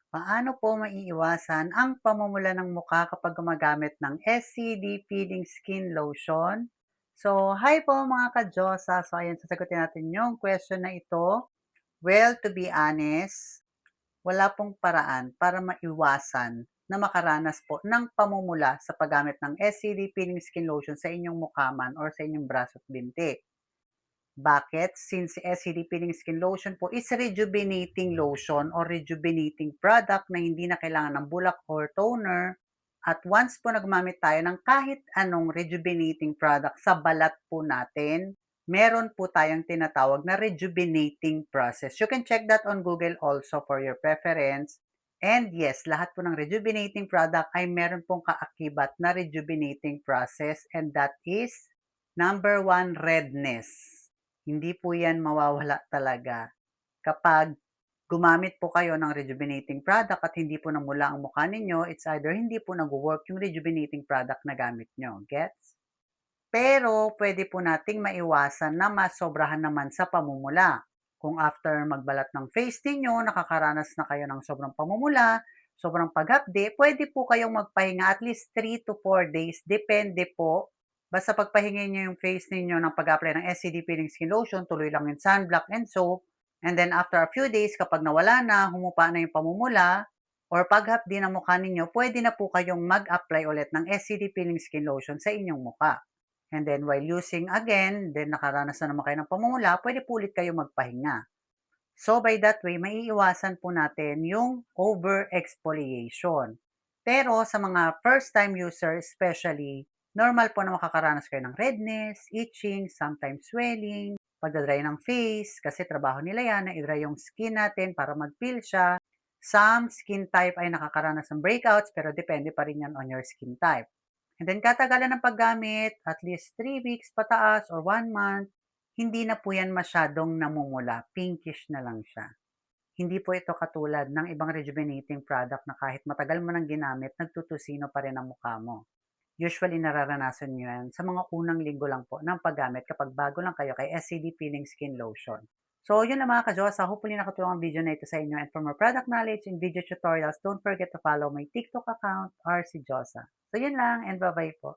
Paano po maiiwasan ang pamumula ng mukha kapag gumagamit ng SCD Peeling Skin Lotion? So, hi po mga ka-Diyosa. So, ayan, sasagutin natin yung question na ito. Well, to be honest, wala pong paraan para maiwasan na makaranas po ng pamumula sa paggamit ng SCD Peeling Skin Lotion sa inyong mukha man or sa inyong braso at binti. Bakit? Since si SCD Peeling Skin Lotion po is rejuvenating lotion or rejuvenating product na hindi na kailangan ng bulak or toner. At once po nagmamit tayo ng kahit anong rejuvenating product sa balat po natin, meron po tayong tinatawag na rejuvenating process. You can check that on Google also for your preference. And yes, lahat po ng rejuvenating product ay meron pong kaakibat na rejuvenating process, and that is number one, redness. Hindi po yan mawawala talaga. Kapag gumamit po kayo ng rejuvenating product at hindi po namula ang mukha ninyo, it's either hindi po nagwo-work yung rejuvenating product na gamit nyo. Gets? Pero pwede po nating maiwasan na masobrahan naman sa pamumula. Kung after magbalat ng face ninyo, nakakaranas na kayo ng sobrang pamumula, sobrang paghapdi, pwede po kayong magpahinga at least 3 to 4 days. Depende po. Basta pagpahinga nyo yung face ninyo ng pag-apply ng SCD Peeling Skin Lotion, tuloy lang yung sunblock and soap. And then after a few days, kapag nawala na, humupa na yung pamumula, or paghapdi ng mukha ninyo, pwede na po kayong mag-apply ulit ng SCD Peeling Skin Lotion sa inyong mukha. And then while using again, then nakaranas na naman kayo ng pamumula, pwede po ulit kayo magpahinga. So by that way, maiiwasan po natin yung over-exfoliation. Pero sa mga first-time user especially, normal po na makakaranas kayo ng redness, itching, sometimes swelling, pagdadry ng face, kasi trabaho nila yan na i-dry yung skin natin para mag-peel siya. Some skin type ay nakakaranas ng breakouts, pero depende pa rin yan on your skin type. And then katagalan ng paggamit, at least 3 weeks pataas or 1 month, hindi na po yan masyadong namumula, pinkish na lang siya. Hindi po ito katulad ng ibang rejuvenating product na kahit matagal mo nang ginamit, nagtutusino pa rin ang mukha mo. Usually nararanasan nyo yan sa mga unang linggo lang po ng paggamit kapag bago lang kayo kay SCD Peeling Skin Lotion. So, yun na mga ka-Diyosa. Hopefully nakatulong ang video na ito sa inyo. And for more product knowledge and video tutorials, don't forget to follow my TikTok account, RC Diyosa. So, yun lang and bye-bye po.